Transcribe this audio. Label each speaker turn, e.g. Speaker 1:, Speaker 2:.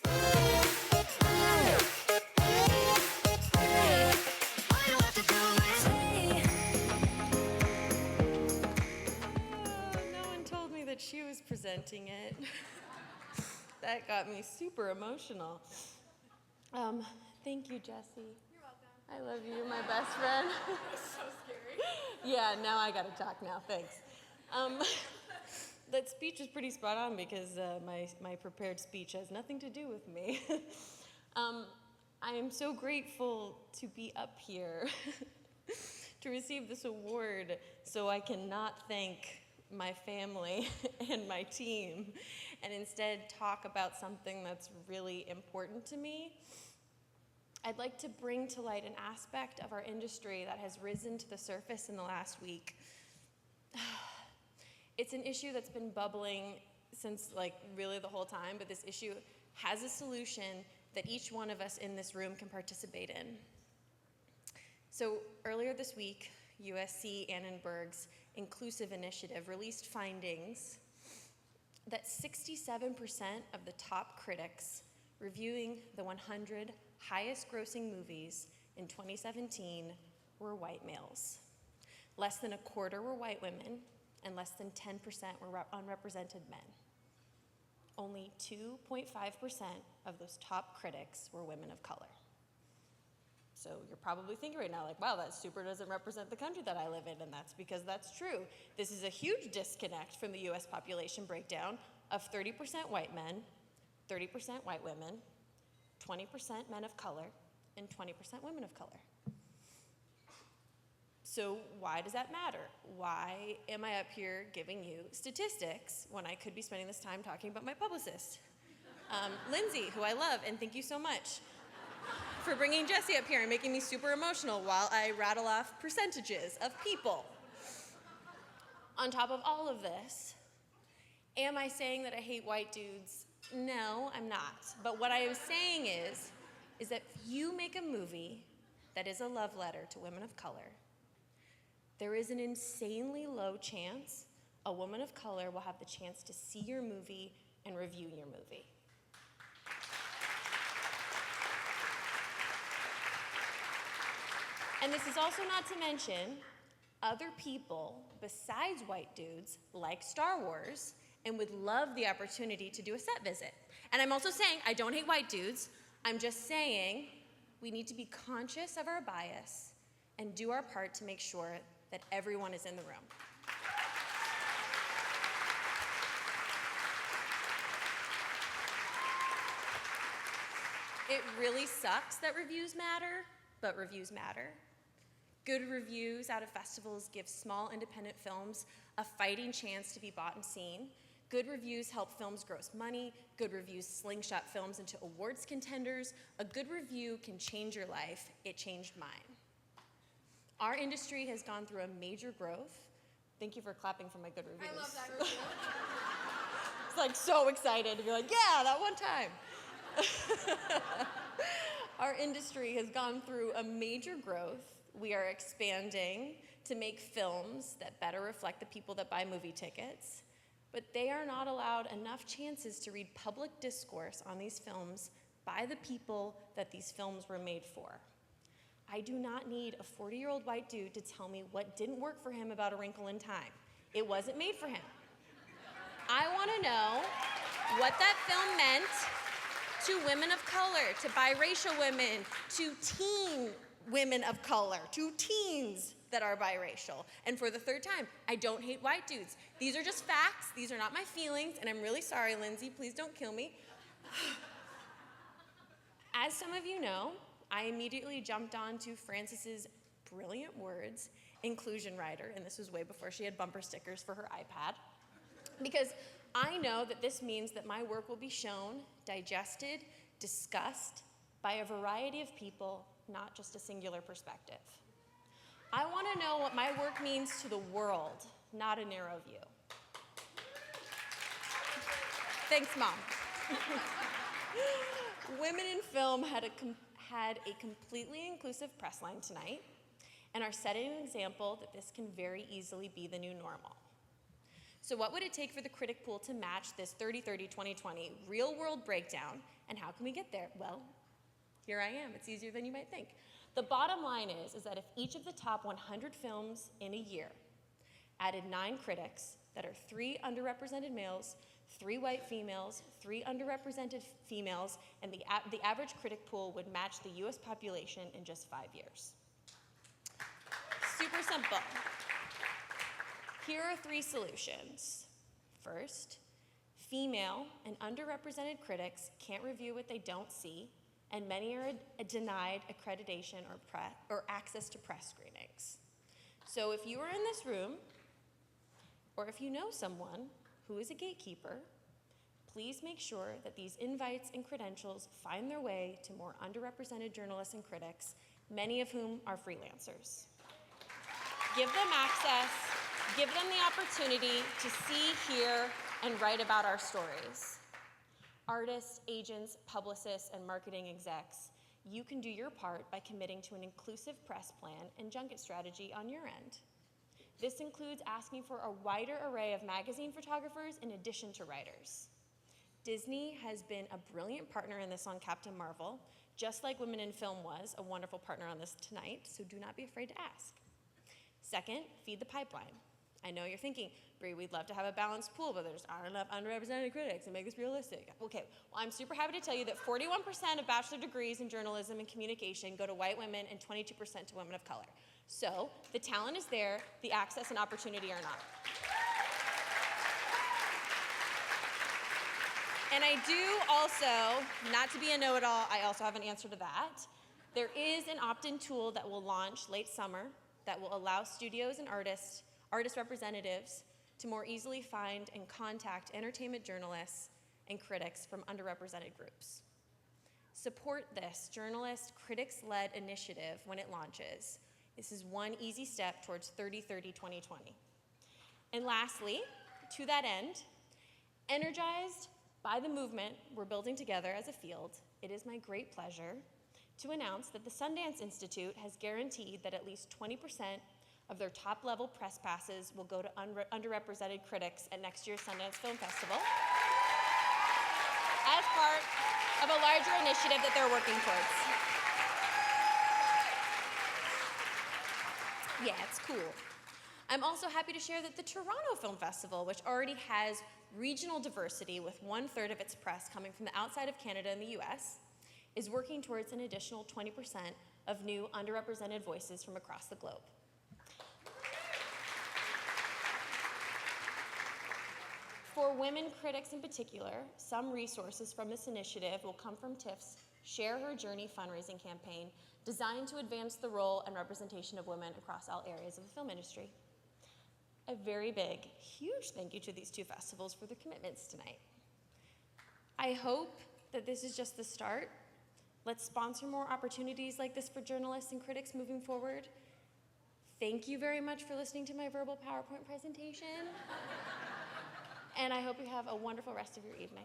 Speaker 1: No one told me that she was presenting it. That got me super emotional. Thank you, Jessie.
Speaker 2: You're welcome.
Speaker 1: I love you, my best friend.
Speaker 2: So scary.
Speaker 1: Yeah, now I gotta talk now, thanks. That speech is pretty spot on because my prepared speech has nothing to do with me. I am so grateful to be up here to receive this award so I cannot thank my family and my team and instead talk about something that's really important to me. I'd like to bring to light an aspect of our industry that has risen to the surface in the last week. It's an issue that's been bubbling since really the whole time, but this issue has a solution that each one of us in this room can participate in. So earlier this week, USC Annenberg's Inclusive Initiative released findings that 67% of the top critics reviewing the 100 highest grossing movies in 2017 were white males. Less than a quarter were white women, and less than 10% were unrepresented men. Only 2.5% of those top critics were women of color. So you're probably thinking right now, wow, that super doesn't represent the country that I live in, and that's because that's true. This is a huge disconnect from the US population breakdown of 30% white men, 30% white women, 20% men of color, and 20% women of color. So why does that matter? Why am I up here giving you statistics when I could be spending this time talking about my publicist? Lindsay, who I love, and thank you so much for bringing Jessie up here and making me super emotional while I rattle off percentages of people. On top of all of this, am I saying that I hate white dudes? No, I'm not. But what I am saying is that if you make a movie that is a love letter to women of color, there is an insanely low chance a woman of color will have the chance to see your movie and review your movie. And this is also not to mention other people besides white dudes like Star Wars and would love the opportunity to do a set visit. And I'm also saying I don't hate white dudes. I'm just saying we need to be conscious of our bias and do our part to make sure that everyone is in the room. It really sucks that reviews matter, but reviews matter. Good reviews out of festivals give small independent films a fighting chance to be bought and seen. Good reviews help films gross money. Good reviews slingshot films into awards contenders. A good review can change your life. It changed mine. Our industry has gone through a major growth. Thank you for clapping for my good reviews.
Speaker 2: I love that review.
Speaker 1: It's so excited to be yeah, that one time. Our industry has gone through a major growth. We are expanding to make films that better reflect the people that buy movie tickets, but they are not allowed enough chances to read public discourse on these films by the people that these films were made for. I do not need a 40-year-old white dude to tell me what didn't work for him about A Wrinkle in Time. It wasn't made for him. I want to know what that film meant to women of color, to biracial women, to teen women of color, to teens that are biracial. And for the third time, I don't hate white dudes. These are just facts. These are not my feelings, and I'm really sorry, Lindsay. Please don't kill me. As some of you know, I immediately jumped onto Frances's brilliant words, inclusion rider, and this was way before she had bumper stickers for her iPad, because I know that this means that my work will be shown, digested, discussed by a variety of people, not just a singular perspective. I want to know what my work means to the world, not a narrow view. Thanks, Mom. Women in Film had a completely inclusive press line tonight and are setting an example that this can very easily be the new normal. So what would it take for the critic pool to match this 30-30-2020 real-world breakdown, and how can we get there? Well, here I am. It's easier than you might think. The bottom line is that if each of the top 100 films in a year added 9 critics that are 3 underrepresented males, 3 white females, 3 underrepresented females, and the average critic pool would match the US population in just 5 years. Super simple. Here are 3 solutions. First, female and underrepresented critics can't review what they don't see, and many are denied accreditation or access to press screenings. So if you are in this room, or if you know someone who is a gatekeeper, please make sure that these invites and credentials find their way to more underrepresented journalists and critics, many of whom are freelancers. Give them access, give them the opportunity to see, hear, and write about our stories. Artists, agents, publicists, and marketing execs, you can do your part by committing to an inclusive press plan and junket strategy on your end. This includes asking for a wider array of magazine photographers in addition to writers. Disney has been a brilliant partner in this on Captain Marvel, just like Women in Film was a wonderful partner on this tonight, so do not be afraid to ask. Second, feed the pipeline. I know you're thinking, Brie, we'd love to have a balanced pool, but there's not enough underrepresented critics and make this realistic. Okay, well, I'm super happy to tell you that 41% of bachelor degrees in journalism and communication go to white women and 22% to women of color. So the talent is there, the access and opportunity are not. And I do also, not to be a know-it-all, I also have an answer to that. There is an opt-in tool that will launch late summer that will allow studios and artist representatives to more easily find and contact entertainment journalists and critics from underrepresented groups. Support this journalist, critics-led initiative when it launches. This is one easy step towards 30-30-2020. And lastly, to that end, energized by the movement we're building together as a field, it is my great pleasure to announce that the Sundance Institute has guaranteed that at least 20% of their top-level press passes will go to underrepresented critics at next year's Sundance Film Festival as part of a larger initiative that they're working towards. Yeah, it's cool. I'm also happy to share that the Toronto Film Festival, which already has regional diversity with 1/3 of its press coming from the outside of Canada and the US, is working towards an additional 20% of new underrepresented voices from across the globe. For women critics in particular, some resources from this initiative will come from TIFF's Share Her Journey fundraising campaign, designed to advance the role and representation of women across all areas of the film industry. A very big, huge thank you to these 2 festivals for their commitments tonight. I hope that this is just the start. Let's sponsor more opportunities like this for journalists and critics moving forward. Thank you very much for listening to my verbal PowerPoint presentation. And I hope you have a wonderful rest of your evening.